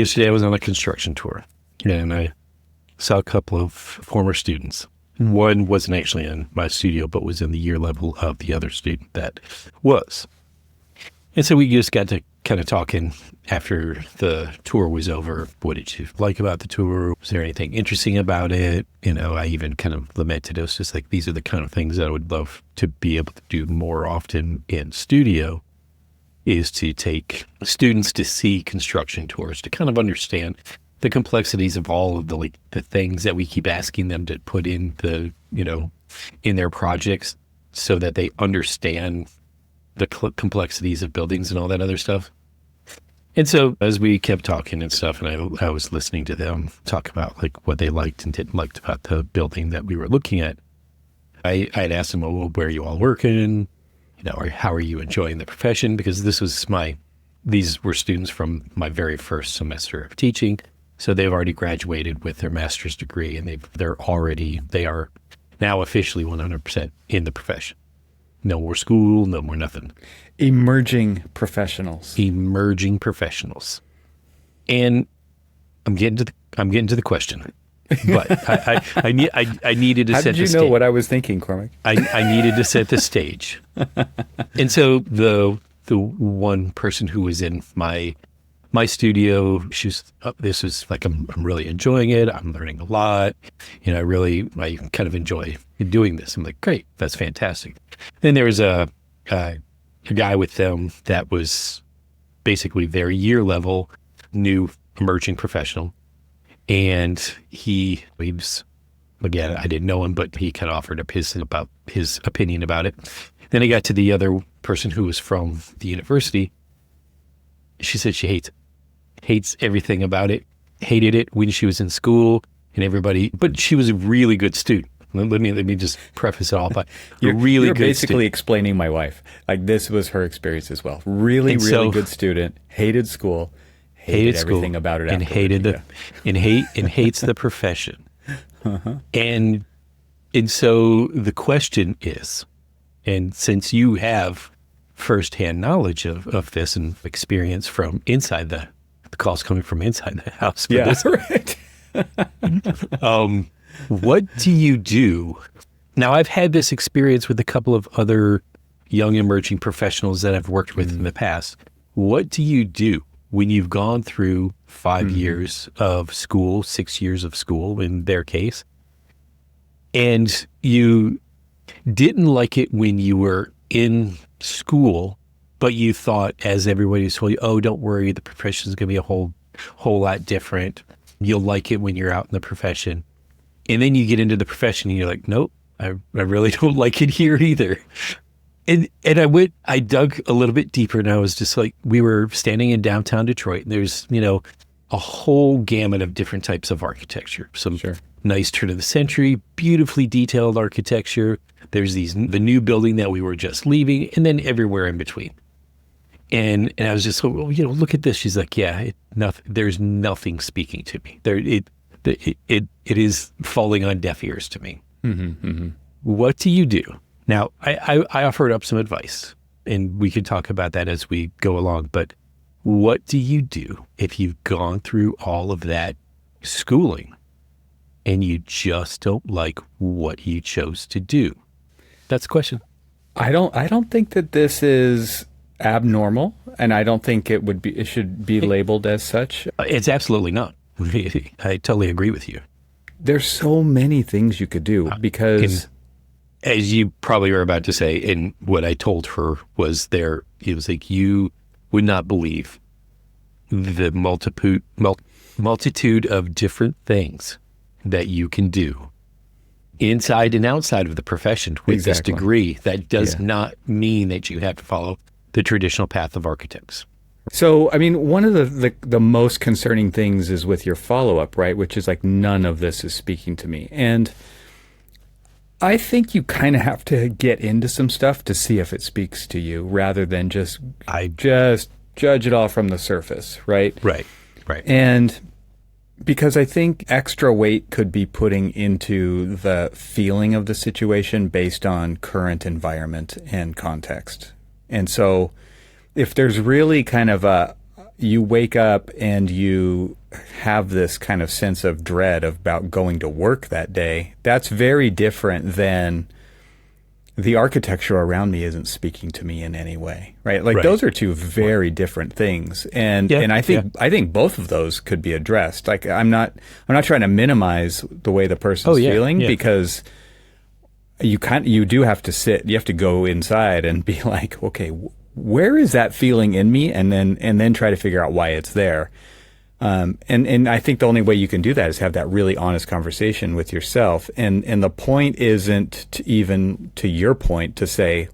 Yesterday I was on a construction tour, and I saw a couple of former students. One wasn't actually in my studio, but was in the year level of the other student that was. And so we just got to kind of talking after the tour was over. What did you like about the tour? Was there anything interesting about it? I even kind of lamented. It was just like, these are the kind of things that I would love to be able to do more often in studio, is to take students to see construction tours, to kind of understand the complexities of all of the things that we keep asking them to put in in their projects, so that they understand the complexities of buildings and all that other stuff. And so as we kept talking and stuff, and I was listening to them talk about what they liked and didn't like about the building that we were looking at, I had asked them, well, where are you all working? Or how are you enjoying the profession? Because these were students from my very first semester of teaching. So they've already graduated with their master's degree, and they are now officially 100% in the profession. No more school, no more nothing. Emerging professionals. And I'm getting to the question. But I needed to set the stage. How did you know what I was thinking, Cormac? I needed to set the stage. And so the one person who was in my studio, this was like, I'm really enjoying it. I'm learning a lot. I kind of enjoy doing this. I'm like, great, that's fantastic. Then there was a guy with them that was basically their year level, new emerging professional. And he was, again, I didn't know him, but he kind of offered up his opinion about it. Then I got to the other person who was from the university. She said she hates everything about it, hated it when she was in school and everybody, but she was a really good student. Let me just preface it all by you're good basically student. Explaining my wife. This was her experience as well. Really good student, hated school, hated everything about it, and hates the profession. Uh-huh. And so the question is, and since you have firsthand knowledge of this and experience from inside the calls coming from inside the house. Yeah, right. What do you do? Now, I've had this experience with a couple of other young emerging professionals that I've worked with in the past. What do you do when you've gone through 5 years of school, 6 years of school in their case, and you didn't like it when you were in school, but you thought, as everybody was told you, oh, don't worry, the profession is going to be a whole lot different. You'll like it when you're out in the profession. And then you get into the profession and you're like, nope, I really don't like it here either. And I dug a little bit deeper, and I was just like, we were standing in downtown Detroit, and there's, a whole gamut of different types of architecture. Some nice turn of the century, beautifully detailed architecture. There's the new building that we were just leaving, and then everywhere in between. And I was just, look at this. She's like, yeah, there's nothing speaking to me. It is falling on deaf ears to me. Mm-hmm, mm-hmm. What do you do? Now, I offered up some advice, and we could talk about that as we go along, but what do you do if you've gone through all of that schooling and you just don't like what you chose to do? That's the question. I don't think that this is abnormal, and I don't think it should be labeled as such. It's absolutely not. I totally agree with you. There's so many things you could do because, as you probably were about to say, and what I told her was it was like, you would not believe the multitude of different things that you can do inside and outside of the profession with this degree. That does not mean that you have to follow the traditional path of architects. So, I mean, one of the most concerning things is with your follow-up, right? Which is like, none of this is speaking to me. And I think you kind of have to get into some stuff to see if it speaks to you, rather than just judge it all from the surface, right? Right. And because I think extra weight could be putting into the feeling of the situation based on current environment and context. And so if there's really kind of you wake up and you have this kind of sense of dread about going to work that day, that's very different than the architecture around me isn't speaking to me in any way, right? Like those are two very different things. And I think both of those could be addressed. Like I'm not trying to minimize the way the person's feeling because you do have to you have to go inside and be like, okay, where is that feeling in me? And then try to figure out why it's there. And I think the only way you can do that is have that really honest conversation with yourself. And the point isn't to your point to say,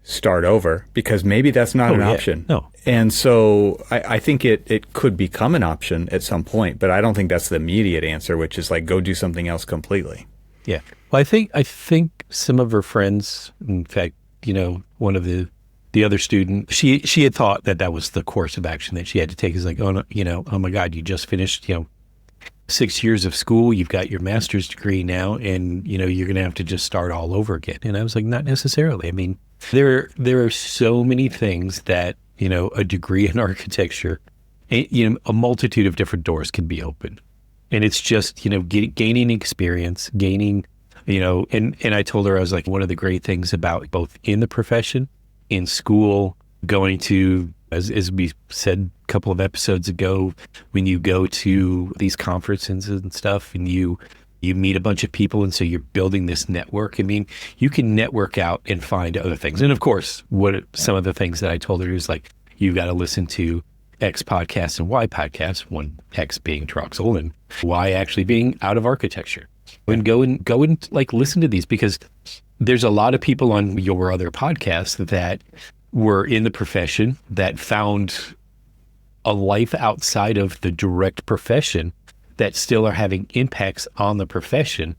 start over, because maybe that's not an option. No. And so I think it could become an option at some point, but I don't think that's the immediate answer, which is like, go do something else completely. Yeah. Well, I think some of her friends, in fact, one of the other student, she had thought that was the course of action that she had to take. Is like, oh, no, oh my God, you just finished, 6 years of school, you've got your master's degree now, and you're going to have to just start all over again. And I was like, not necessarily. I mean, there are so many things that a degree in architecture, a multitude of different doors can be opened, and it's just gaining experience, gaining, and I told her, I was like, one of the great things about both in the profession, in school, going to, as we said a couple of episodes ago, when you go to these conferences and stuff and you meet a bunch of people, and so you're building this network. I mean, you can network out and find other things. And of course, some of the things that I told her is like, you've got to listen to X podcast and Y podcast, one X being Troxel and Y actually being out of architecture. And go and like listen to these, because there's a lot of people on your other podcasts that were in the profession that found a life outside of the direct profession that still are having impacts on the profession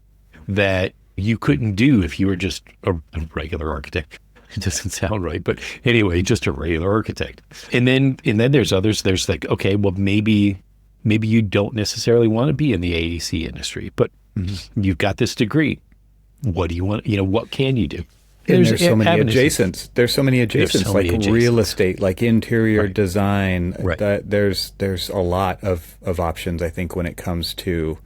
that you couldn't do if you were just a regular architect. It doesn't sound right, but anyway, just a regular architect. And then there's others. There's like, okay, well, maybe you don't necessarily want to be in the AEC industry, but you've got this degree. What do you want? What can you do? And there's so many adjacents. There's so many adjacents, like real estate, like interior design. Right. There's a lot of options, I think, when it comes to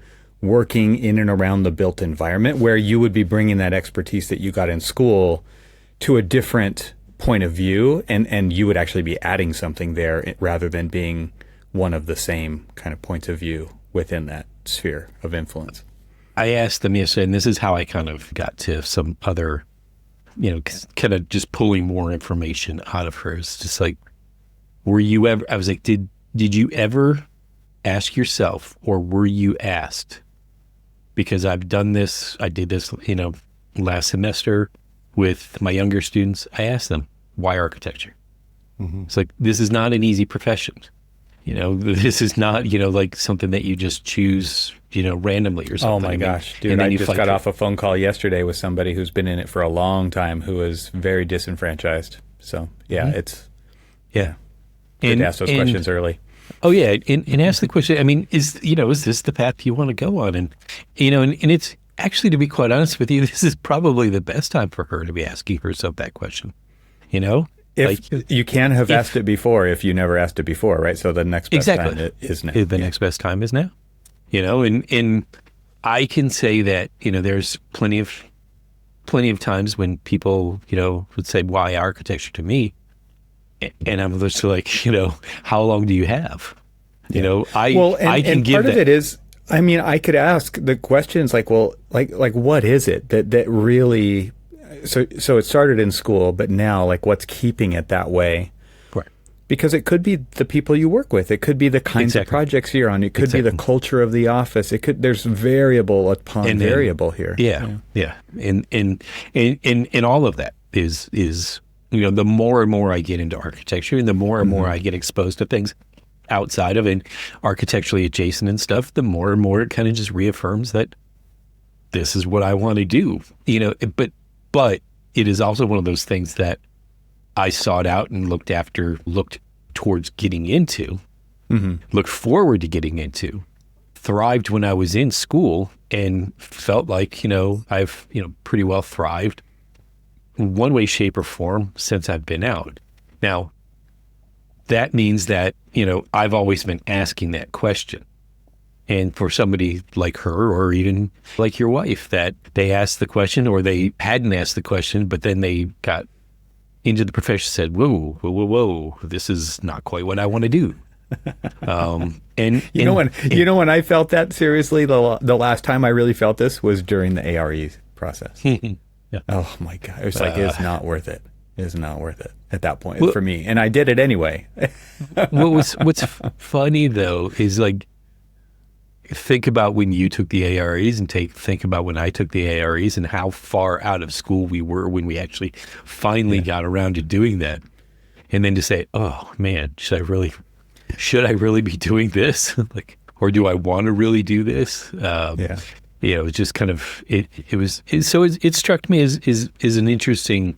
working in and around the built environment, where you would be bringing that expertise that you got in school to a different point of view, and you would actually be adding something there rather than being one of the same kind of points of view within that sphere of influence. I asked them yesterday, and this is how I kind of got to some other, kind of just pulling more information out of her. It's just like, were you ever, I was like, did you ever ask yourself, or were you asked? Because I did this, last semester with my younger students. I asked them, why architecture? It's like, this is not an easy profession. This is not, like something that you just choose, randomly or something. Oh my gosh, dude, I just got off a phone call yesterday with somebody who's been in it for a long time, who is very disenfranchised. So it's good to ask those questions early. Oh yeah. And ask the question, I mean, is this the path you want to go on? And, and it's actually, to be quite honest with you, this is probably the best time for her to be asking herself that question, If you can have asked it before, if you never asked it before, right? So the next best time is now. The next best time is now, and I can say that, there's plenty of times when people, would say, why architecture to me? And I'm just like, how long do you have? I can give part that. Of it is, I mean, I could ask the questions like, well, like what is it that really, so it started in school, but now, like, what's keeping it that way? Right. Because it could be the people you work with. It could be the kinds of projects you're on. It could be the culture of the office. There's variable upon variable here. Yeah. And all of that is, the more and more I get into architecture, and the more and more I get exposed to things outside of and architecturally adjacent and stuff, the more and more it kind of just reaffirms that this is what I want to do, but it is also one of those things that I sought out and looked towards getting into, looked forward to getting into, thrived when I was in school, and felt like, I've, pretty well thrived in one way, shape, or form since I've been out. Now, that means that, I've always been asking that question. And for somebody like her, or even like your wife, that they asked the question, or they hadn't asked the question, but then they got into the profession, said, whoa, whoa, whoa, whoa, this is not quite what I want to do. When I felt that seriously, the last time I really felt this was during the ARE process. Yeah. Oh my God. It was like, it's not worth it. It's not worth it at that point for me. And I did it anyway. What's funny though, is like, think about when you took the AREs and think about when I took the AREs, and how far out of school we were when we actually finally got around to doing that. And then to say, oh man, should I really be doing this? Or do I want to really do this? It's just kind of, it struck me as an interesting,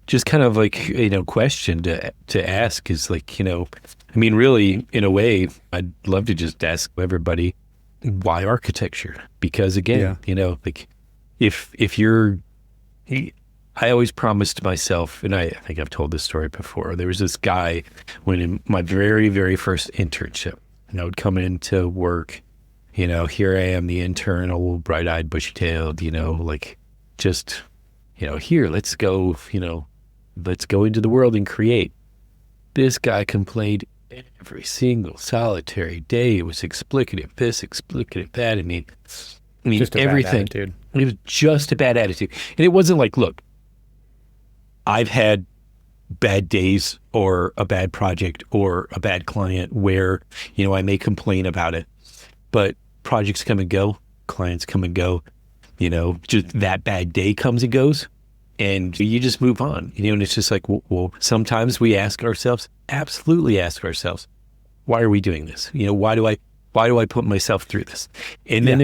just kind of like, question to ask, is like, really, in a way, I'd love to just ask everybody, why architecture? Because again, if you're, I always promised myself, and I think I've told this story before, there was this guy when in my very, very first internship, and I would come into work, here I am, the intern, old bright-eyed, bushy-tailed, here, let's go into the world and create. This guy complained every single solitary day. It was explicative this, explicative that. I mean, just a everything. Bad attitude. It was just a bad attitude. And it wasn't like, look, I've had bad days or a bad project or a bad client where, I may complain about it, but projects come and go, clients come and go, just that bad day comes and goes, and you just move on, and it's just like, well, sometimes we absolutely ask ourselves, why are we doing this? Why do I put myself through this? And then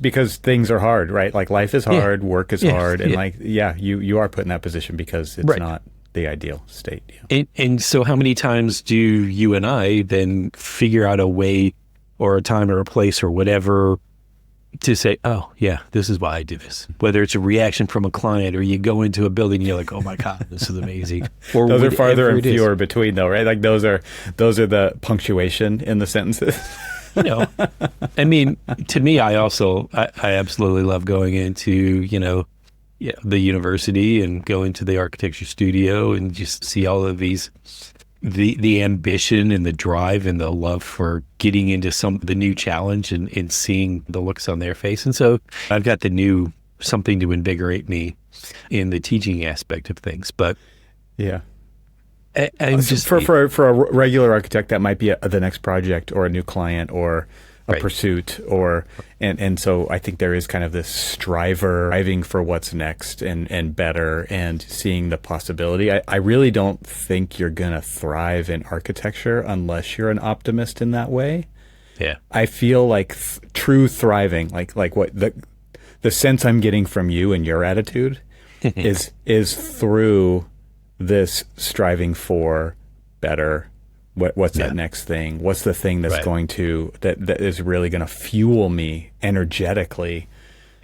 because things are hard, right? Like life is hard, work is hard, and you are put in that position because it's not the ideal state. Yeah. And so how many times do you and I then figure out a way or a time or a place or whatever to say, oh yeah, this is why I do this. Whether it's a reaction from a client, or you go into a building and you're like, oh my God, this is amazing. Or those are farther and fewer between though, right? Like those are the punctuation in the sentences. I mean, to me, I absolutely love going into, the university and go into the architecture studio and just see all of these, the ambition and the drive and the love for getting into the new challenge and seeing the looks on their face. And so I've got something to invigorate me in the teaching aspect of things. But yeah. I'm just for a regular architect, that might be the next project or a new client or a pursuit, and so I think there is kind of this striving for what's next and better, and seeing the possibility. I really don't think you're gonna thrive in architecture unless you're an optimist in that way. Yeah, I feel like true thriving, like what the sense I'm getting from you and your attitude is through this striving for better. What's that next thing? What's the thing that's going to that is really going to fuel me energetically,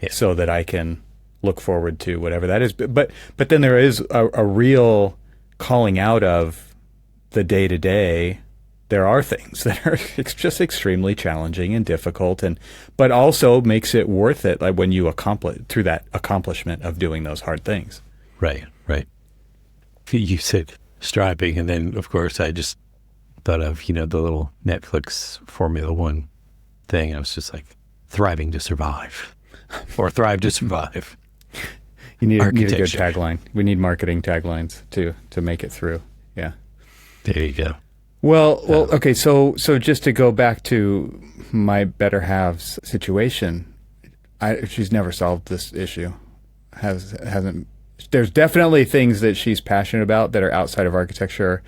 so that I can look forward to whatever that is. But then there is a real calling out of the day to day. There are things that are just extremely challenging and difficult, but also makes it worth it. Like when you accomplish through that accomplishment of doing those hard things. Right. You said striving, and then of course I just thought of, the little Netflix Formula One thing. I was just like, thriving to survive, or thrive to survive. You need a good tagline. We need marketing taglines to make it through. Yeah. There you go. Well, okay. So just to go back to my better half's situation, she's never solved this issue. Hasn't. There's definitely things that she's passionate about that are outside of architecture.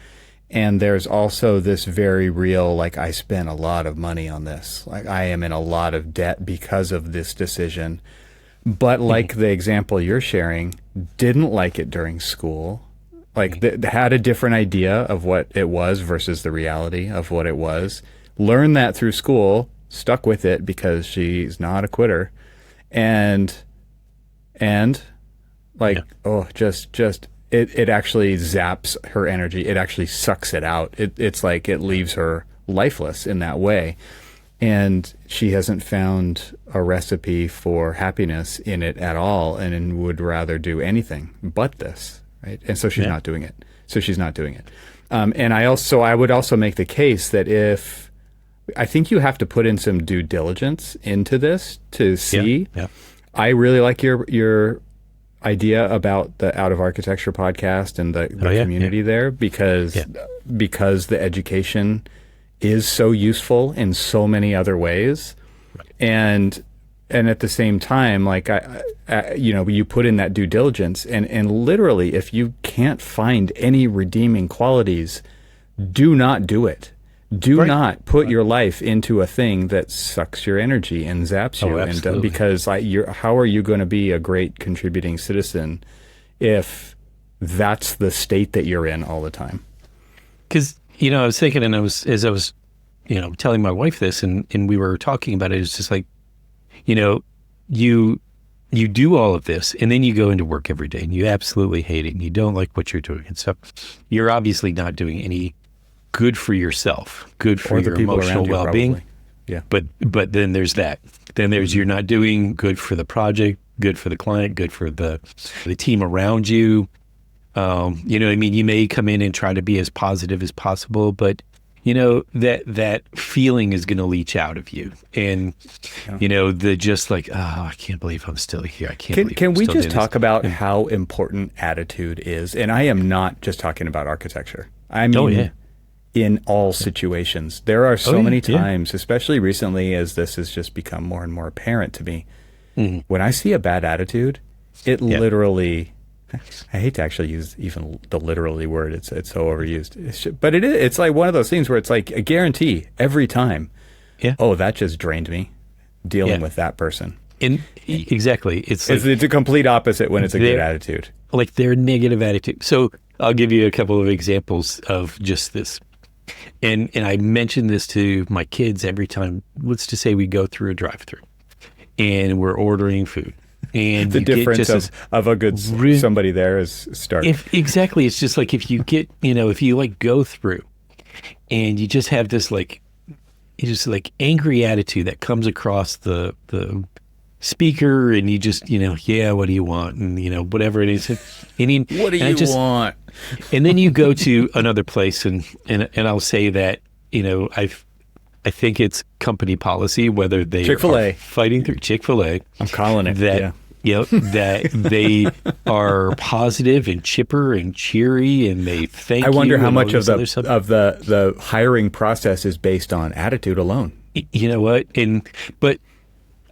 And there's also this very real, like, I spent a lot of money on this. Like, I am in a lot of debt because of this decision. But like the example you're sharing, didn't like it during school. Like, had a different idea of what it was versus the reality of what it was. Learned that through school, stuck with it because she's not a quitter. And just it actually zaps her energy. It actually sucks it out. It's like it leaves her lifeless in that way. And she hasn't found a recipe for happiness in it at all, and would rather do anything but this, right? And so she's not doing it. And I would also make the case that I think you have to put in some due diligence into this to see. Yeah. I really like your idea about the Out of Architecture podcast and the community there, because the education is so useful in so many other ways. Right. And at the same time, like you put in that due diligence, and literally, if you can't find any redeeming qualities, do not do it. Do not put your life into a thing that sucks your energy and zaps you. And because how are you going to be a great contributing citizen if that's the state that you're in all the time? Because, I was thinking, and as I was, telling my wife this, and we were talking about it, it's just like, you do all of this, and then you go into work every day, and you absolutely hate it, and you don't like what you're doing. And so you're obviously not doing any good for yourself, good for your emotional well-being. Probably. Yeah. But then there's that. Then there's you're not doing good for the project, good for the client, good for the team around you. You know what I mean? You may come in and try to be as positive as possible, but that feeling is going to leach out of you. And, the just like, I can't believe I'm still here. I can't believe Can I'm we still just doing talk this. about how important attitude is? And I am not just talking about architecture. I mean, in all situations. There are so many times, especially recently as this has just become more and more apparent to me, when I see a bad attitude, it literally, I hate to actually use even the literally word, it's so overused. But it's like one of those things where it's like a guarantee every time, that just drained me, dealing with that person. And exactly. It's a complete opposite when it's a good attitude. Like their negative attitude. So I'll give you a couple of examples of just this. And I mention this to my kids every time. Let's just say we go through a drive-through and we're ordering food. And the difference of a good somebody there is stark. Exactly. It's just like if you get, if you like go through and you just have this like angry attitude that comes across the speaker, and you just, what do you want? And, whatever it is. And what do you want? And then you go to another place, and I'll say that, I think it's company policy, whether they Chick-fil-A. are fighting through Chick-fil-A. I'm calling it. That, that they are positive and chipper and cheery, and they thank you. I wonder how much of the hiring process is based on attitude alone. You know what? But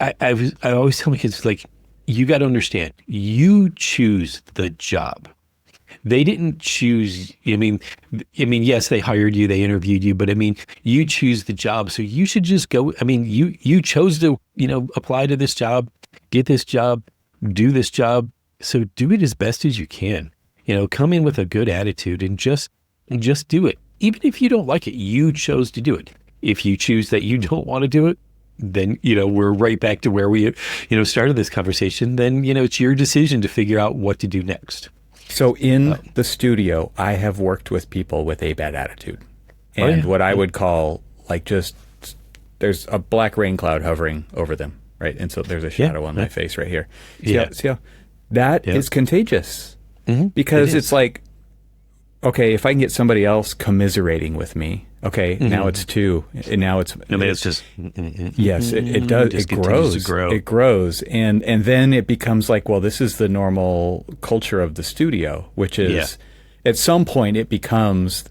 I always tell my kids, like, you got to understand, you choose the job. They didn't choose. I mean, yes, they hired you, they interviewed you, but you choose the job. So you should just go. You chose to, apply to this job, get this job, do this job. So do it as best as you can. Come in with a good attitude and just do it. Even if you don't like it, you chose to do it. If you choose that you don't want to do it, then, we're right back to where we, started this conversation. Then, it's your decision to figure out what to do next. So in the studio, I have worked with people with a bad attitude, and what I would call like there's a black rain cloud hovering over them, right? And so there's a shadow on my face right here. See how that is contagious, because it's like, okay, if I can get somebody else commiserating with me, okay, now it's two, and now it's just yes, it does. It grows. It grows, and then it becomes like, well, this is the normal culture of the studio, which is at some point it becomes,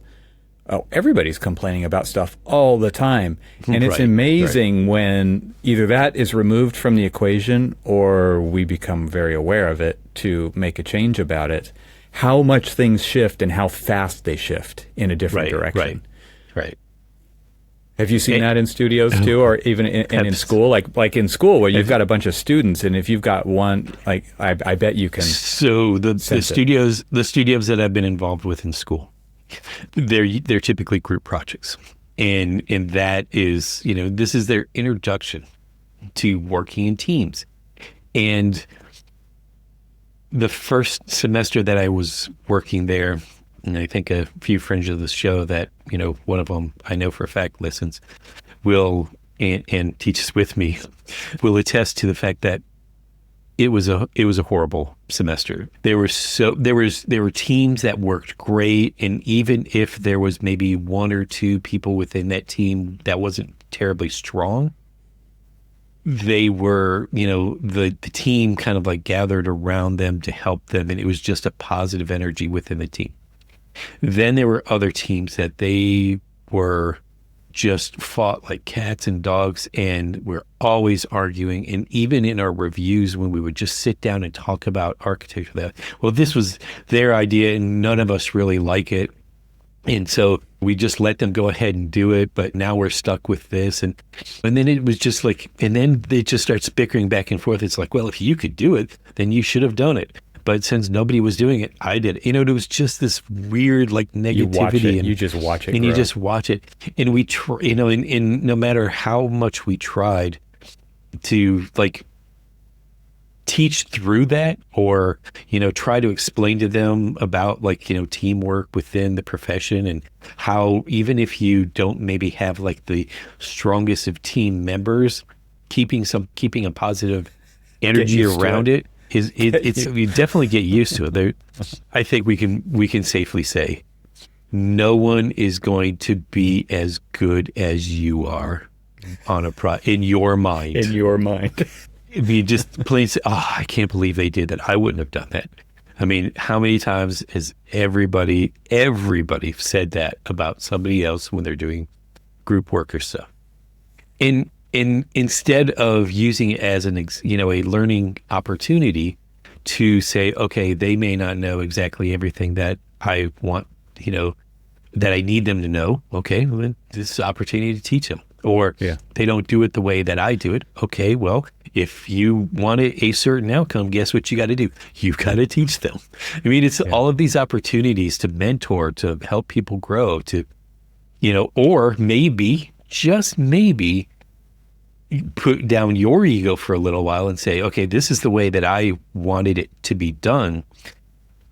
everybody's complaining about stuff all the time, and it's amazing when either that is removed from the equation or we become very aware of it to make a change about it. How much things shift and how fast they shift in a different direction. Right. Have you seen that in studios too, or even in school? Like in school, where you've got a bunch of students, and if you've got one, like I bet you can. So the studios that I've been involved with in school, they're typically group projects, and that is, this is their introduction to working in teams, and the first semester that I was working there, and I think a few friends of the show that, one of them I know for a fact listens, will, and teaches with me, will attest to the fact that it was a horrible semester. There were teams that worked great, and even if there was maybe one or two people within that team that wasn't terribly strong, they were, the team kind of like gathered around them to help them, and it was just a positive energy within the team. Then there were other teams that they were just fought like cats and dogs, and we're always arguing. And even in our reviews, when we would just sit down and talk about architecture, this was their idea and none of us really like it. And so we just let them go ahead and do it, but now we're stuck with this. And then it was just like, and then they just start bickering back and forth. It's like, well, if you could do it, then you should have done it. But since nobody was doing it, I did it. It was just this weird like negativity. You watch it, you just watch it. And grow. you just watch it. And we, and no matter how much we tried to like teach through that, or, try to explain to them about like, teamwork within the profession, and how even if you don't maybe have like the strongest of team members, keeping a positive energy around it. We definitely get used to it. I think we can safely say no one is going to be as good as you are on in your mind. In your mind. You just plain say, I can't believe they did that. I wouldn't have done that. I mean, how many times has everybody said that about somebody else when they're doing group work or stuff? And instead of using it as a learning opportunity to say, okay, they may not know exactly everything that I want, that I need them to know. Okay, well, then this is an opportunity to teach them. Or they don't do it the way that I do it. Okay, well, if you want a certain outcome, guess what you got to do? You've got to teach them. I mean, it's all of these opportunities to mentor, to help people grow, to, or maybe, just maybe, put down your ego for a little while and say, okay, this is the way that I wanted it to be done,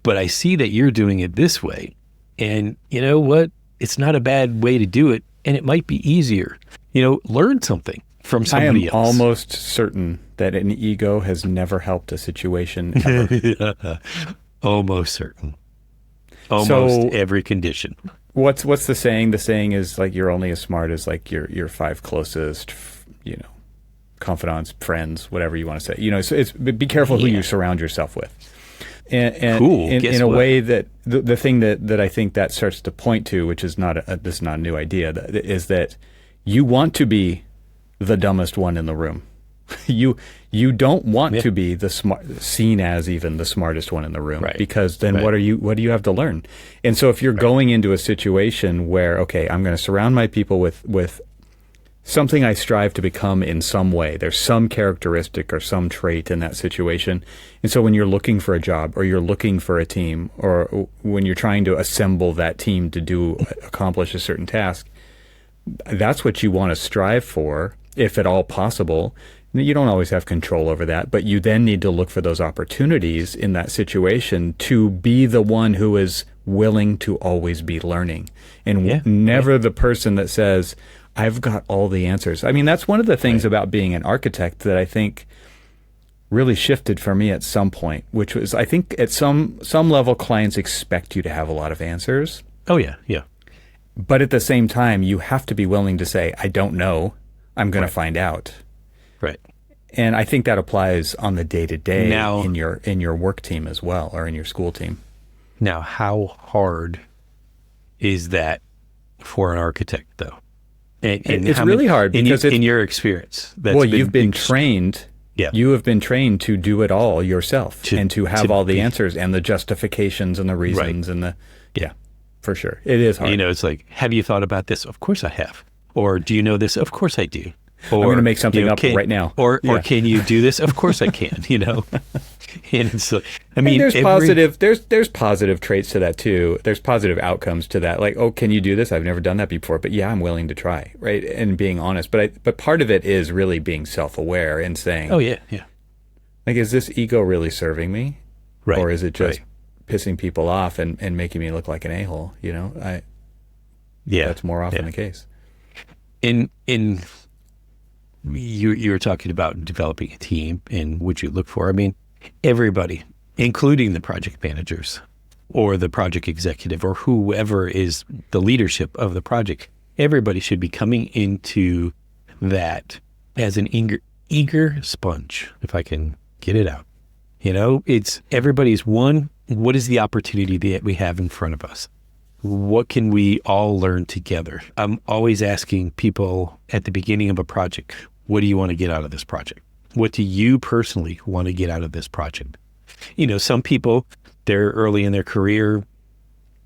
but I see that you're doing it this way. And you know what? It's not a bad way to do it, and it might be easier. Learn something from somebody else. I am almost certain that an ego has never helped a situation ever. Almost certain. Almost every condition. What's the saying? The saying is like, you're only as smart as like your five closest, confidants, friends, whatever you want to say. So it's be careful who you surround yourself with. And cool. in a way that the thing that I think that starts to point to, which is this is not a new idea, is that you want to be the dumbest one in the room. You don't want to be seen as even the smartest one in the room, because then what do you have to learn? And so if you're going into a situation where, okay, I'm going to surround my people with something I strive to become in some way. There's some characteristic or some trait in that situation. And so when you're looking for a job, or you're looking for a team, or when you're trying to assemble that team to accomplish a certain task, that's what you want to strive for, if at all possible. You don't always have control over that, but you then need to look for those opportunities in that situation to be the one who is willing to always be learning, and never the person that says, I've got all the answers. I mean, that's one of the things about being an architect that I think really shifted for me at some point, which was, I think at some level, clients expect you to have a lot of answers. Oh, yeah, yeah. But at the same time, you have to be willing to say, I don't know. I'm going to find out. Right. And I think that applies on the day-to-day in your work team as well, or in your school team. Now, how hard is that for an architect, though? And it's really hard because in your experience. You've been trained. Yeah. You have been trained to do it all yourself, and to have all the answers and the justifications and the reasons and for sure. It is hard. It's like, have you thought about this? Of course I have. Or do you know this? Of course I do. Or, I'm going to make something up right now. Or can you do this? Of course I can. And it's like, there's positive traits to that too. There's positive outcomes to that. Like, oh, can you do this? I've never done that before, but yeah, I'm willing to try, right? And being honest. But part of it is really being self-aware and saying, oh yeah, yeah. Like, is this ego really serving me? Right. Or is it just right. pissing people off and making me look like an a-hole? Yeah. That's more often yeah. the case. In you were talking about developing a team and what you look for. I mean, everybody, including the project managers or the project executive or whoever is the leadership of the project, everybody should be coming into that as an eager sponge, if I can get it out. It's everybody's one. What is the opportunity that we have in front of us? What can we all learn together? I'm always asking people at the beginning of a project, what do you want to get out of this project? What do you personally want to get out of this project? Some people, they're early in their career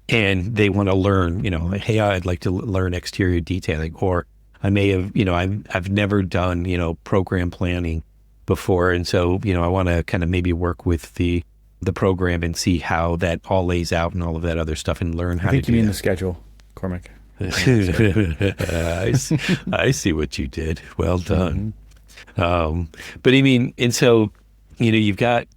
and they want to learn, like, hey, I'd like to learn exterior detailing, or I may have, I've never done, program planning before. And so, I want to kind of maybe work with the program and see how that all lays out and all of that other stuff and learn how to do that. I think you mean the schedule, Cormac. I see what you did. Well done. But I mean, and so, you've got,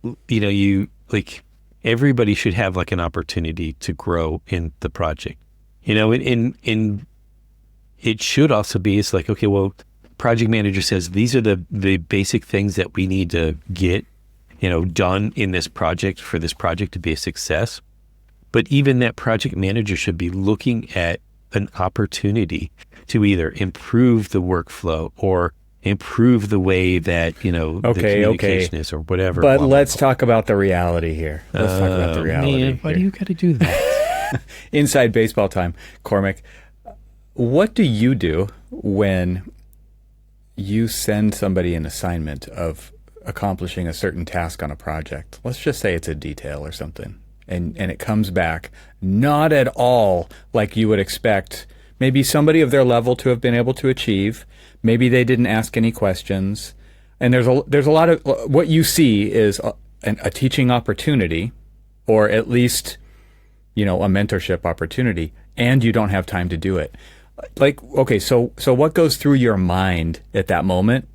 everybody should have like an opportunity to grow in the project, in it should also be, it's like, okay, well, project manager says, these are the basic things that we need to get, done in this project for this project to be a success. But even that project manager should be looking at an opportunity to either improve the workflow or improve the way that, the communication is or whatever. But let's talk about the reality here. Let's talk about the reality. Man, why do you got to do that? Inside baseball time, Cormac. What do you do when you send somebody an assignment of accomplishing a certain task on a project? Let's just say it's a detail or something, and it comes back not at all like you would expect maybe somebody of their level to have been able to achieve. Maybe they didn't ask any questions. And there's a lot of what you see is a teaching opportunity, or at least, a mentorship opportunity, and you don't have time to do it. Like, okay, so what goes through your mind at that moment?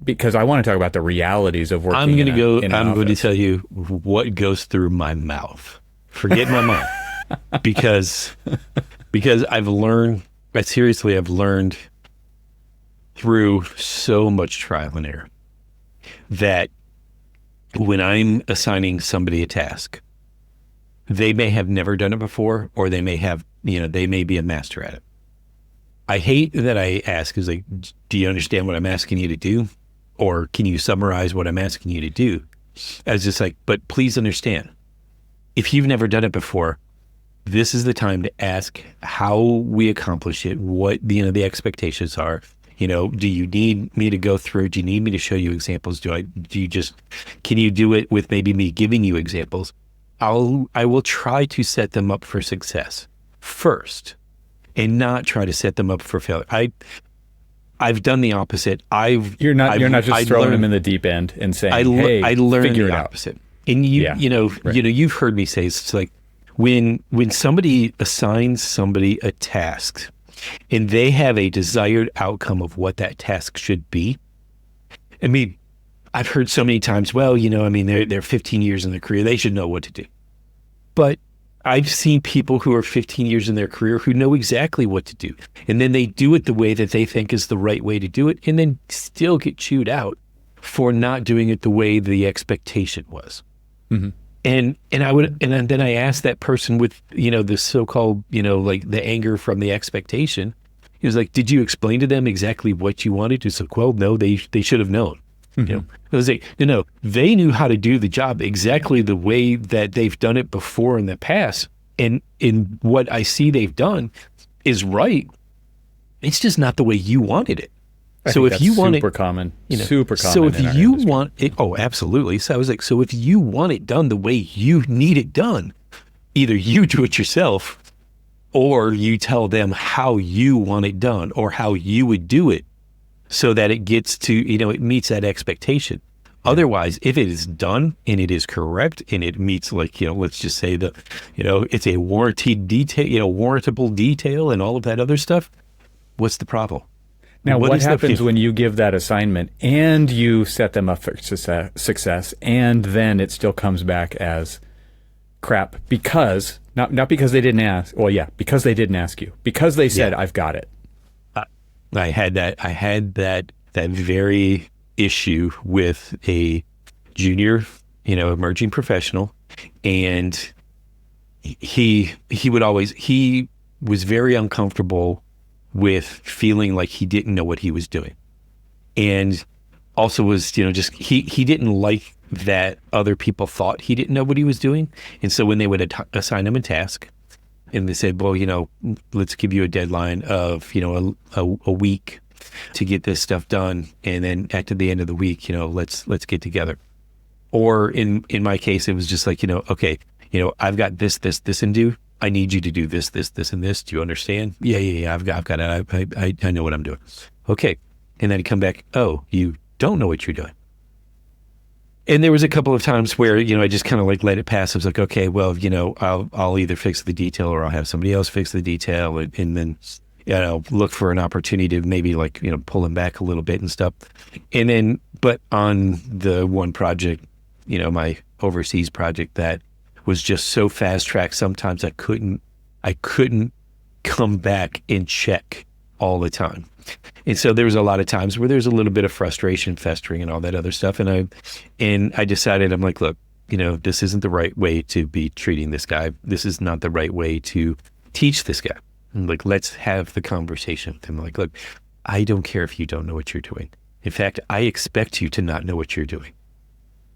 Because I want to talk about the realities of working. I'm going to tell you what goes through my mouth. Forget my mind, because I've learned through so much trial and error that when I'm assigning somebody a task, they may have never done it before, or they may have, they may be a master at it. I hate that I ask, is like, do you understand what I'm asking you to do? Or can you summarize what I'm asking you to do? I was just like, but please understand, if you've never done it before, this is the time to ask how we accomplish it, what the expectations are. Do you need me to go through? Do you need me to show you examples? Can you do it with maybe me giving you examples? I will try to set them up for success first, and not try to set them up for failure. I've done the opposite. You're not just throwing them in the deep end and saying, "Hey, I learned figure the it out." opposite. And you've heard me say, it's like when somebody assigns somebody a task and they have a desired outcome of what that task should be. I mean, I've heard so many times, well, they're 15 years in their career, they should know what to do. But I've seen people who are 15 years in their career who know exactly what to do. And then they do it the way that they think is the right way to do it, and then still get chewed out for not doing it the way the expectation was. Mm-hmm. And then I asked that person with, the so-called, like the anger from the expectation. He was like, did you explain to them exactly what you wanted? It's like, well, no, they should have known. Mm-hmm. I was like, they knew how to do the job exactly the way that they've done it before in the past. And in what I see they've done is right. It's just not the way you wanted it. So if you want super common. So if you want it, oh, absolutely. So I was like, so if you want it done the way you need it done, either you do it yourself, or you tell them how you want it done, or how you would do it, so that it gets to, it meets that expectation. Yeah. Otherwise, if it is done and it is correct and it meets, like, let's just say it's a warranted detail, warrantable detail and all of that other stuff, what's the problem? Now, what happens when you give that assignment and you set them up for success, and then it still comes back as crap because not because they didn't ask. Well, yeah, because they didn't ask you. Because they said, "I've got it." I had that very issue with a junior, emerging professional, and he was very uncomfortable with feeling like he didn't know what he was doing, and also was just he didn't like that other people thought he didn't know what he was doing. And so when they would assign him a task and they said, well, let's give you a deadline of a week to get this stuff done, and then at the end of the week, let's get together. Or in my case, it was just like, okay, I've got this and do. I need you to do this, and this. Do you understand? Yeah. I've got it. I know what I'm doing. Okay. And then he'd come back, oh, you don't know what you're doing. And there was a couple of times where, I just kind of like let it pass. I was like, okay, well, I'll either fix the detail or I'll have somebody else fix the detail, and then, look for an opportunity to maybe like, pull him back a little bit and stuff. And then, but on the one project, my overseas project that was just so fast tracked, sometimes I couldn't come back and check all the time. And so there was a lot of times where there's a little bit of frustration festering and all that other stuff. And I decided, I'm like, look, this isn't the right way to be treating this guy. This is not the right way to teach this guy. I'm like, let's have the conversation with him. Like, look, I don't care if you don't know what you're doing. In fact, I expect you to not know what you're doing.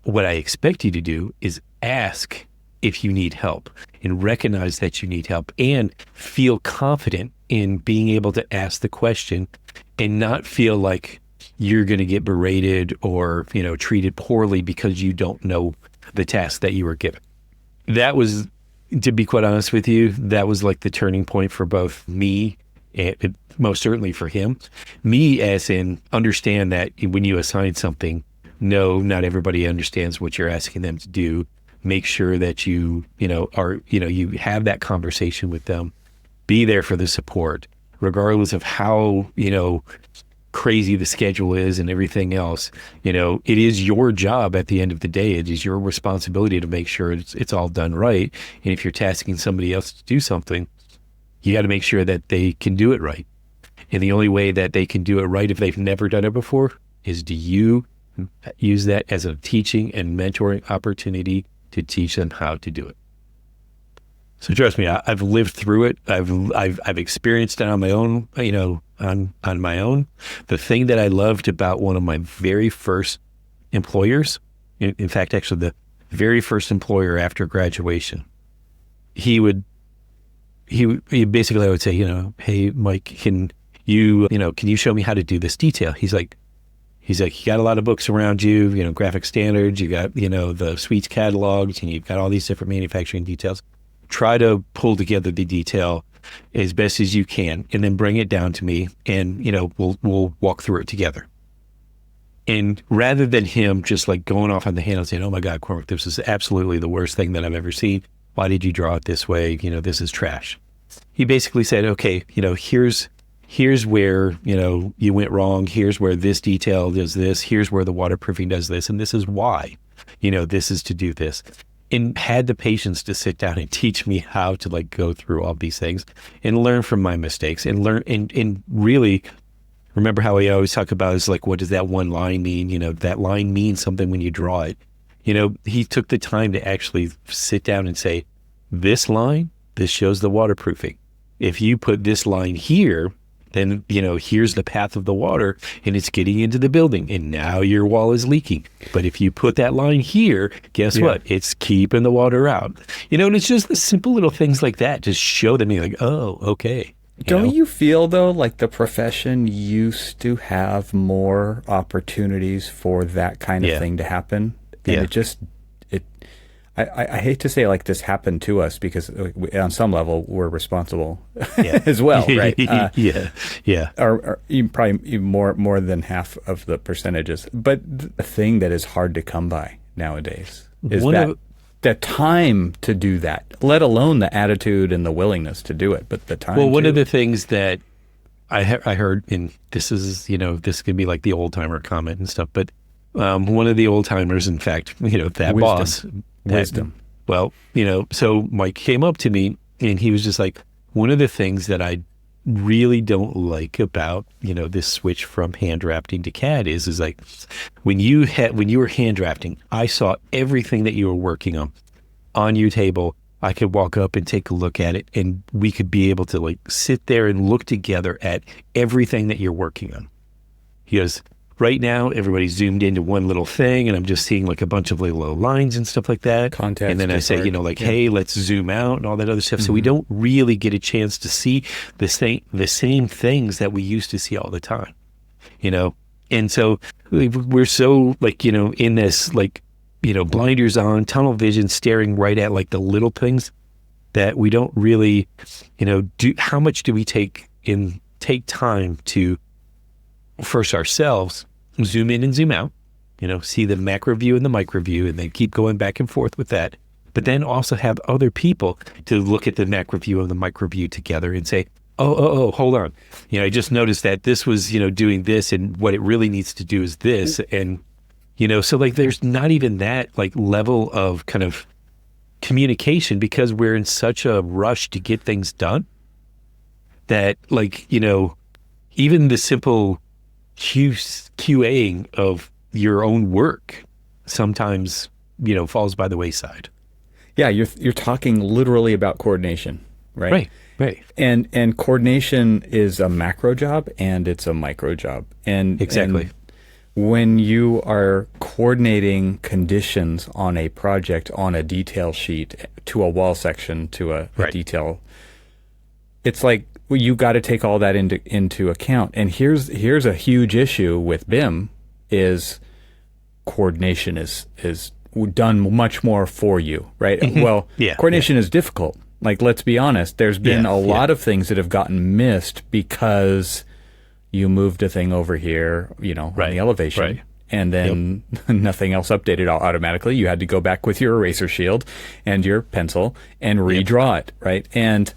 What I expect you to do is ask if you need help and recognize that you need help and feel confident in being able to ask the question and not feel like you're going to get berated or, treated poorly because you don't know the task that you were given. That was, to be quite honest with you, that was like the turning point for both me and most certainly for him. Me as in understand that when you assign something, no, not everybody understands what you're asking them to do. Make sure that you have that conversation with them. Be there for the support, regardless of how, crazy the schedule is and everything else. It is your job at the end of the day. It is your responsibility to make sure it's all done right. And if you're tasking somebody else to do something, you got to make sure that they can do it right. And the only way that they can do it right if they've never done it before is do you use that as a teaching and mentoring opportunity to teach them how to do it. So trust me, I've lived through it. I've experienced it on my own, on my own. The thing that I loved about one of my very first employers, in fact, actually the very first employer after graduation, he basically, I would say, hey, Mike, can you show me how to do this detail? He's like, you got a lot of books around you, graphic standards, you got, the suites catalogs, and you've got all these different manufacturing details. Try to pull together the detail as best as you can and then bring it down to me and, we'll walk through it together. And rather than him just like going off on the handle saying, oh my God, Cormac, this is absolutely the worst thing that I've ever seen. Why did you draw it this way? This is trash. He basically said, okay, here's where, you went wrong. Here's where this detail does this. Here's where the waterproofing does this. And this is why, this is to do this. And had the patience to sit down and teach me how to like go through all these things and learn from my mistakes and learn and really remember how we always talk about is like, what does that one line mean? That line means something when you draw it. He took the time to actually sit down and say, this line, this shows the waterproofing. If you put this line here, then, here's the path of the water and it's getting into the building and now your wall is leaking. But if you put that line here, guess what? It's keeping the water out. And it's just the simple little things like that. Just show them like, oh, okay. Don't you feel though, like the profession used to have more opportunities for that kind of thing to happen? And I hate to say like this happened to us because on some level we're responsible as well, right? Or probably more than half of the percentages. But the thing that is hard to come by nowadays is the time to do that, let alone the attitude and the willingness to do it, but the time. Well, one of the things that I heard, and this is, this could be like the old timer comment and stuff, but one of the old timers, in fact, that boss, Wisdom. well, so Mike came up to me and he was just like, one of the things that I really don't like about, this switch from hand drafting to CAD is like, when you were hand drafting, I saw everything that you were working on your table. I could walk up and take a look at it, and we could be able to like sit there and look together at everything that you're working on. He goes, right now, everybody's zoomed into one little thing, and I'm just seeing like a bunch of little lines and stuff like that. Context, and then I say, hey, let's zoom out and all that other stuff. So we don't really get a chance to see the same things that we used to see all the time, And so we're so like, in this like, blinders on, tunnel vision, staring right at like the little things that we don't really, how much do we take time to first ourselves zoom in and zoom out, see the macro view and the micro view, and then keep going back and forth with that. But then also have other people to look at the macro view and the micro view together and say, oh, hold on. I just noticed that this was, doing this, and what it really needs to do is this. And so like there's not even that like level of kind of communication, because we're in such a rush to get things done that like, even the simple QAing of your own work sometimes, falls by the wayside. Yeah, you're talking literally about coordination, right? Right. And coordination is a macro job and it's a micro job. And exactly. And when you are coordinating conditions on a project, on a detail sheet, to a wall section, to a detail, it's like you got to take all that into account. And here's a huge issue with BIM is coordination is done much more for you, right? Well, coordination is difficult. Like, let's be honest, there's been a lot of things that have gotten missed because you moved a thing over here, on the elevation, and then nothing else updated automatically. You had to go back with your eraser shield and your pencil and redraw it, right? And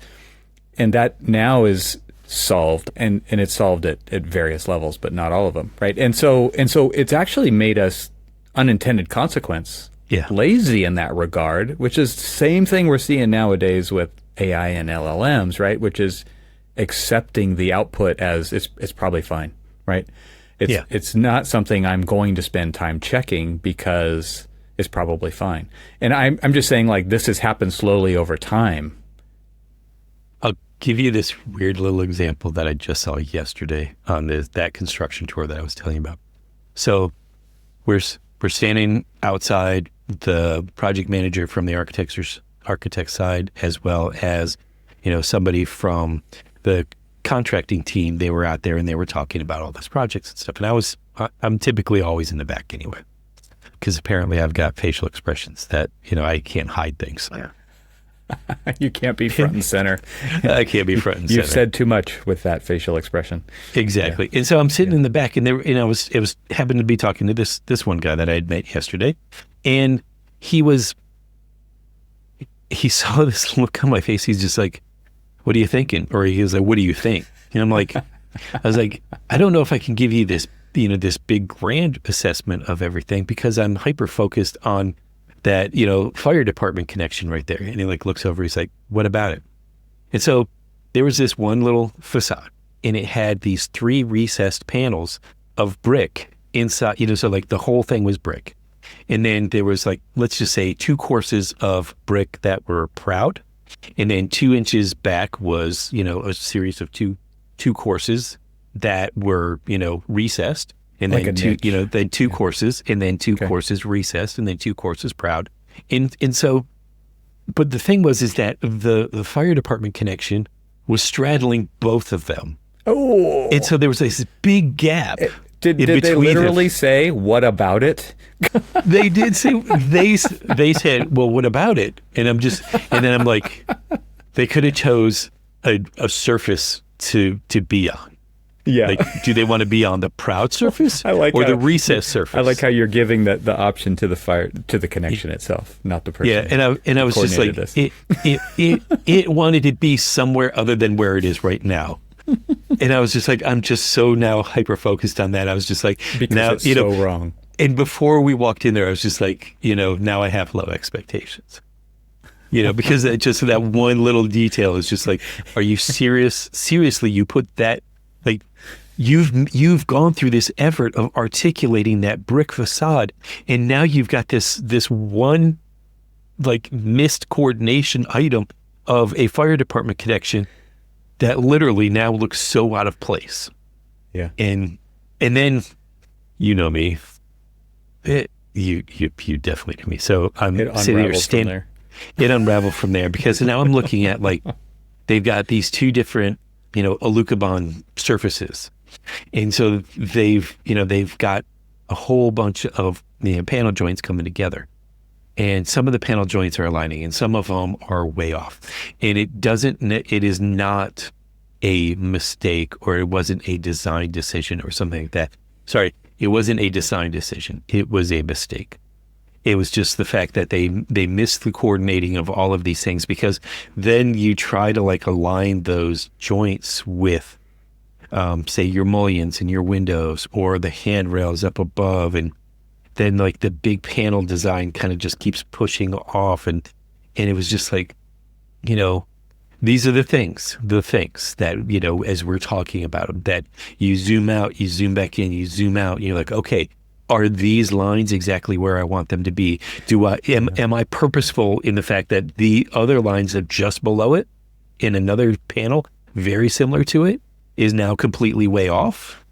that now is solved, and it's solved at various levels, but not all of them, right? And so it's actually made us unintended consequence lazy in that regard, which is the same thing we're seeing nowadays with AI and LLMs, right? Which is accepting the output as it's probably fine, right? It's not something I'm going to spend time checking because it's probably fine. And I'm just saying, like, this has happened slowly over time. I'll give you this weird little example that I just saw yesterday on that construction tour that I was telling you about. So we're standing outside, the project manager from the architect side, as well as somebody from the contracting team. They were out there and they were talking about all these projects and stuff. And I'm typically always in the back anyway, because apparently I've got facial expressions that, I can't hide things. You can't be front and center. I can't be front and center. You've said too much with that facial expression. Exactly. Yeah. And so I'm sitting in the back, and I was happened to be talking to this one guy that I had met yesterday, and he saw this look on my face. He's just like, "What are you thinking?" Or he was like, "What do you think?" And I'm like, I was like, I don't know if I can give you this, this big grand assessment of everything, because I'm hyper focused on that, fire department connection right there. And he like looks over, he's like, "What about it?" And so there was this one little facade, and it had these 3 recessed panels of brick inside, so like the whole thing was brick. And then there was like, let's just say 2 courses of brick that were proud. And then 2 inches back was, a series of two courses that were, recessed. And like then then 2 courses, and then 2 courses recessed, and then 2 courses proud. And so, but the thing was, is that the fire department connection was straddling both of them. Oh. And so there was this big gap. Did they literally say, "What about it"? They did say, they said, "Well, what about it?" And then I'm like, they could have chose a surface to be on. Yeah. Like, do they want to be on the proud surface or the recessed surface? I like how you're giving the option to the connection itself, not the person. Yeah, and I was just like, it wanted to be somewhere other than where it is right now. And And I was just like, I'm just so now hyper focused on that. I was just like, Because now, it's so wrong. And before we walked in there, I was just like, now I have low expectations. Because just that one little detail is just like, are you serious? Seriously, you put that, like, you've gone through this effort of articulating that brick facade, and now you've got this one, like, missed coordination item of a fire department connection that literally now looks so out of place. Yeah. And then, you know me, you definitely know me. So I'm sitting there standing. It unraveled from there because now I'm looking at, like, they've got these two different, Alucobond surfaces. And so they've got a whole bunch of panel joints coming together. And some of the panel joints are aligning and some of them are way off. And it is not a mistake, or it wasn't a design decision or something like that. Sorry, it wasn't a design decision. It was a mistake. It was just the fact that they missed the coordinating of all of these things, because then you try to, like, align those joints with, say, your mullions and your windows or the handrails up above, and then, like, the big panel design kind of just keeps pushing off, and it was just like, these are the things that, as we're talking about them, that you zoom out, you zoom back in, you zoom out, and you're like, okay, are these lines exactly where I want them to be? Am I purposeful in the fact that the other lines that just below it in another panel, very similar to it, is now completely way off?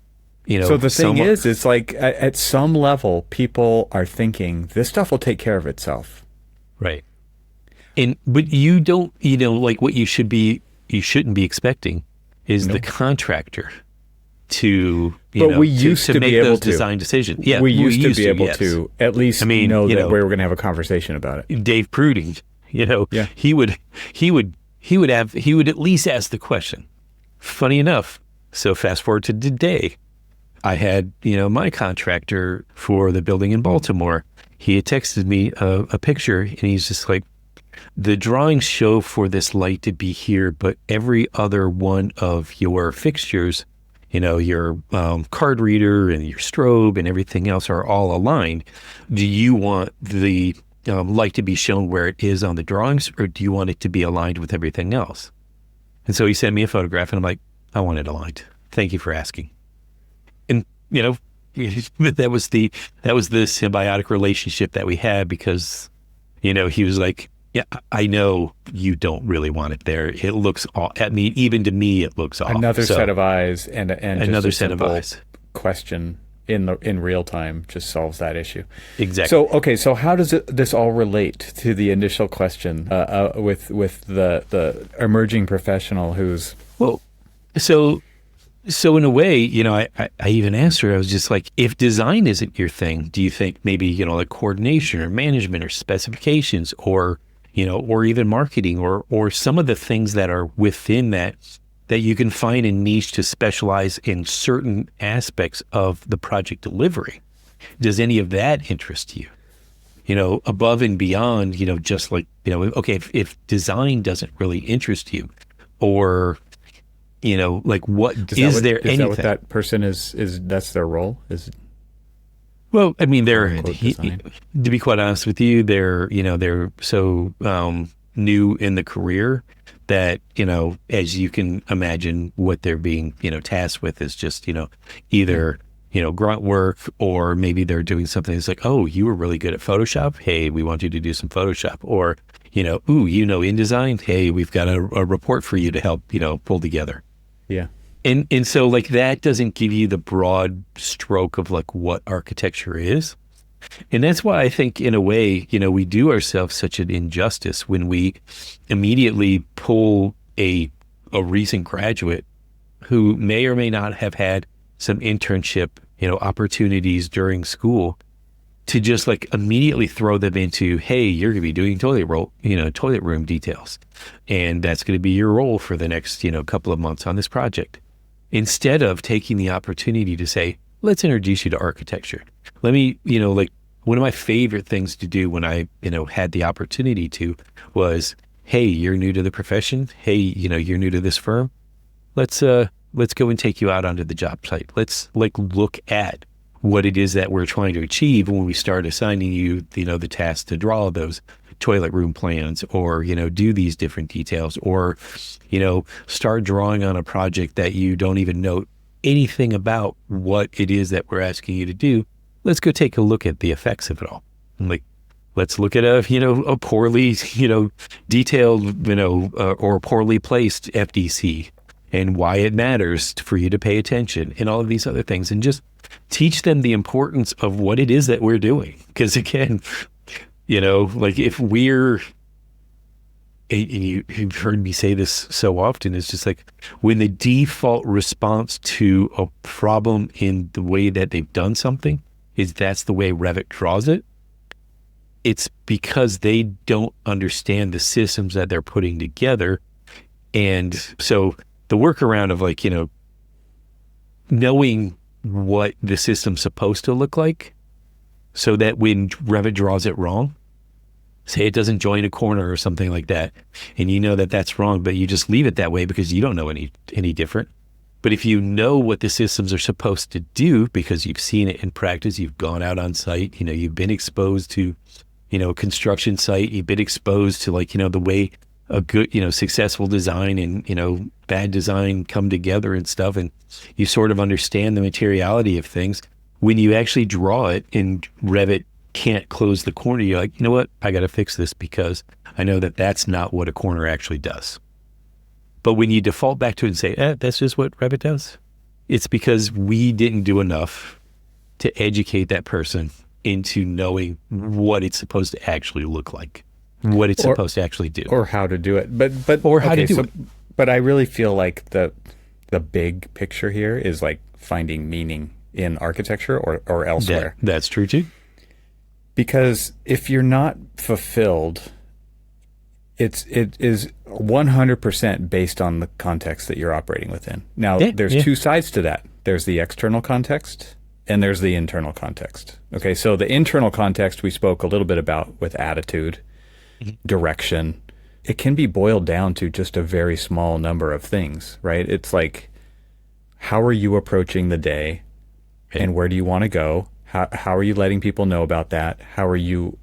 So the thing is, it's like at some level, people are thinking this stuff will take care of itself. Right. But you don't, like, what you shouldn't be expecting is the contractor to, but we used to make be able those to design decisions. Yeah, we used to be able yes. to at least know that we were going to have a conversation about it. Dave Pruding, Yeah. he would at least ask the question. Funny enough, so fast forward to today, I had, my contractor for the building in Baltimore. He had texted me a picture, and he's just like, the drawings show for this light to be here, but every other one of your fixtures, your card reader and your strobe and everything else are all aligned. Do you want the light to be shown where it is on the drawings, or do you want it to be aligned with everything else? And so he sent me a photograph, and I'm like, I want it aligned. Thank you for asking. And, that was the symbiotic relationship that we had, because, he was like, yeah, I know you don't really want it there. It looks off. I mean, even to me, it looks off. Another set of eyes and another set of eyes. Question in real time just solves that issue. Exactly. So how does this all relate to the initial question with the emerging professional who's So in a way, I even asked her, I was just like, if design isn't your thing, do you think maybe, like coordination or management or specifications or, or even marketing or some of the things that are within that you can find a niche to specialize in certain aspects of the project delivery? Does any of that interest you? Above and beyond, just like, okay, if design doesn't really interest you, or like, what is there anything? Is that what that person is that's their role? Well, I mean, to be quite honest with you, they're so new in the career that, as you can imagine, what they're being, tasked with is just, either, grunt work, or maybe they're doing something that's like, oh, you were really good at Photoshop. Hey, we want you to do some Photoshop. Or, InDesign. Hey, we've got a report for you to help, pull together. Yeah. And so, like, that doesn't give you the broad stroke of, like, what architecture is. And that's why I think, in a way, we do ourselves such an injustice when we immediately pull a recent graduate who may or may not have had some internship, opportunities during school, to just, like, immediately throw them into, hey, you're going to be doing toilet room details. And that's going to be your role for the next, couple of months on this project. Instead of taking the opportunity to say, let's introduce you to architecture. Let me, like, one of my favorite things to do when I, had the opportunity to was, hey, you're new to the profession. Hey, you're new to this firm. Let's let's go and take you out onto the job site. Let's like look at what it is that we're trying to achieve when we start assigning you, the task to draw those toilet room plans, or, do these different details, or, start drawing on a project that you don't even know anything about what it is that we're asking you to do. Let's go take a look at the effects of it all. Like, let's look at a poorly, detailed, or poorly placed FDC and why it matters for you to pay attention and all of these other things, and just teach them the importance of what it is that we're doing. Because again, like if we're, and you've heard me say this so often, it's just like when the default response to a problem in the way that they've done something is that's the way Revit draws it, it's because they don't understand the systems that they're putting together. And so the workaround of like, knowing what the system's supposed to look like, so that when Revit draws it wrong, say it doesn't join a corner or something like that, and you know that that's wrong, but you just leave it that way because you don't know any different. But if you know what the systems are supposed to do because you've seen it in practice, you've gone out on site, you've been exposed to, a construction site, you've been exposed to like, the way a good, successful design and, bad design come together and stuff. And you sort of understand the materiality of things. When you actually draw it and Revit can't close the corner, you're like, you know what? I got to fix this because I know that that's not what a corner actually does. But when you default back to it and say, that's just what Revit does, it's because we didn't do enough to educate that person into knowing what it's supposed to actually look like, what it's supposed to actually do, or how to do it. But or how to do it. But I really feel like the big picture here is like finding meaning in architecture or elsewhere. That's true too. Because if you're not fulfilled, it is 100% based on the context that you're operating within. Now, there's two sides to that. There's the external context and there's the internal context. Okay, so the internal context we spoke a little bit about with attitude, direction. It can be boiled down to just a very small number of things, right? It's like, how are you approaching the day and where do you want to go? How are you letting people know about that? How are you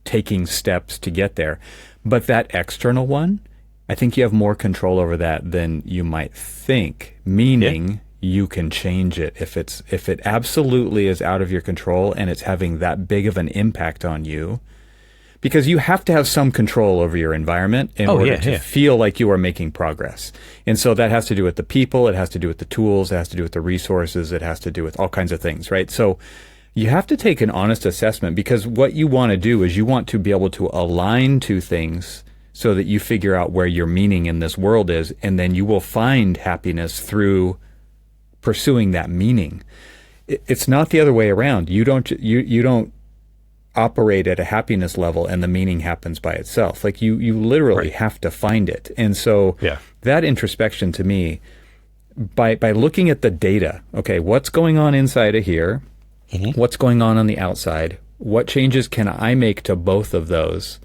taking steps to get there? But that external one, I think you have more control over that than you might think, meaning you can change it. If it absolutely is out of your control and it's having that big of an impact on you, because you have to have some control over your environment in order to feel like you are making progress. And so that has to do with the people, it has to do with the tools, it has to do with the resources, it has to do with all kinds of things, right? So you have to take an honest assessment, because what you want to do is you want to be able to align to things so that you figure out where your meaning in this world is, and then you will find happiness through pursuing that meaning. It's not the other way around. You don't operate at a happiness level and the meaning happens by itself. Like you literally have to find it. And so that introspection to me, by looking at the data, okay, what's going on inside of here? What's going on the outside? What changes can I make to both of those?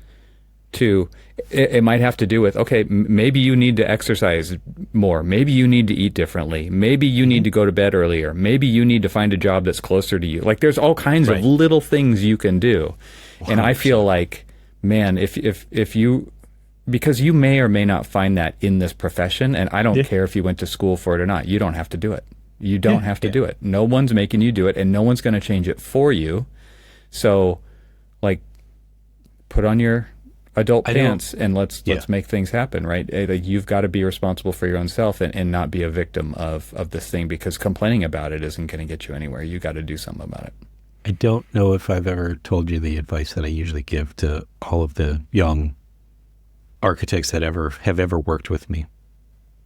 It might have to do with, okay, maybe you need to exercise more. Maybe you need to eat differently. Maybe you need to go to bed earlier. Maybe you need to find a job that's closer to you. Like there's all kinds of little things you can do. 100%. And I feel like, man, if you, because you may or may not find that in this profession, and I don't care if you went to school for it or not, you don't have to do it. You don't have to do it. No one's making you do it, and no one's going to change it for you. So, like, put on your adult pants and let's make things happen, right? Like, you've got to be responsible for your own self and not be a victim of this thing, because complaining about it isn't going to get you anywhere. You got to do something about it. I don't know if I've ever told you the advice that I usually give to all of the young architects that have ever worked with me.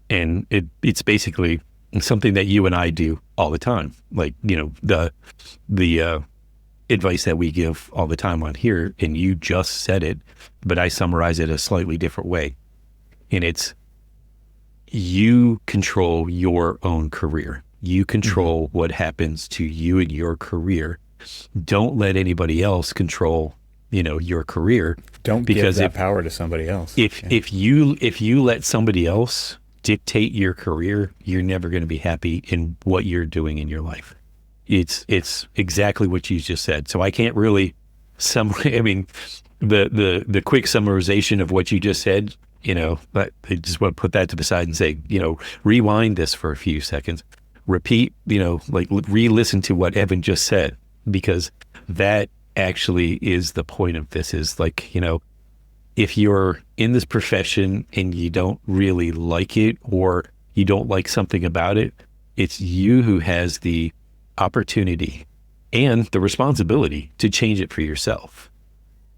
And it's basically something that you and I do all the time. Like, the advice that we give all the time on here, and you just said it, but I summarize it a slightly different way. And it's, you control your own career. You control what happens to you in your career. Don't let anybody else control, your career. Don't give that power to somebody else. If you let somebody else dictate your career, you're never going to be happy in what you're doing in your life. It's exactly what you just said. So I can't really I mean, the quick summarization of what you just said, but I just want to put that to the side and say, rewind this for a few seconds, repeat, like re-listen to what Evan just said, because that actually is the point of this. Is like, if you're in this profession and you don't really like it, or you don't like something about it, it's you who has the opportunity and the responsibility to change it for yourself.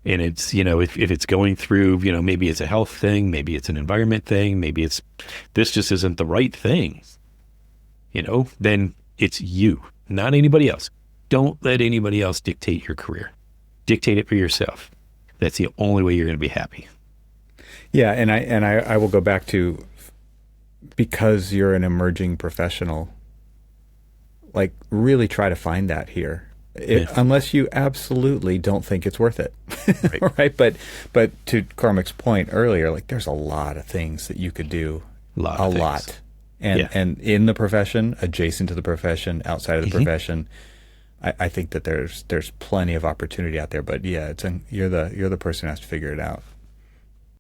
And it's, if it's going through, maybe it's a health thing, maybe it's an environment thing, maybe this just isn't the right thing, then it's you, not anybody else. Don't let anybody else dictate your career. Dictate it for yourself. That's the only way you're going to be happy. Yeah, and I will go back to, because you're an emerging professional, like really try to find that here. Unless you absolutely don't think it's worth it. Right. But to Cormac's point earlier, like there's a lot of things that you could do. A lot. And in the profession, adjacent to the profession, outside of the profession, I think that there's plenty of opportunity out there. But yeah, you're the person who has to figure it out.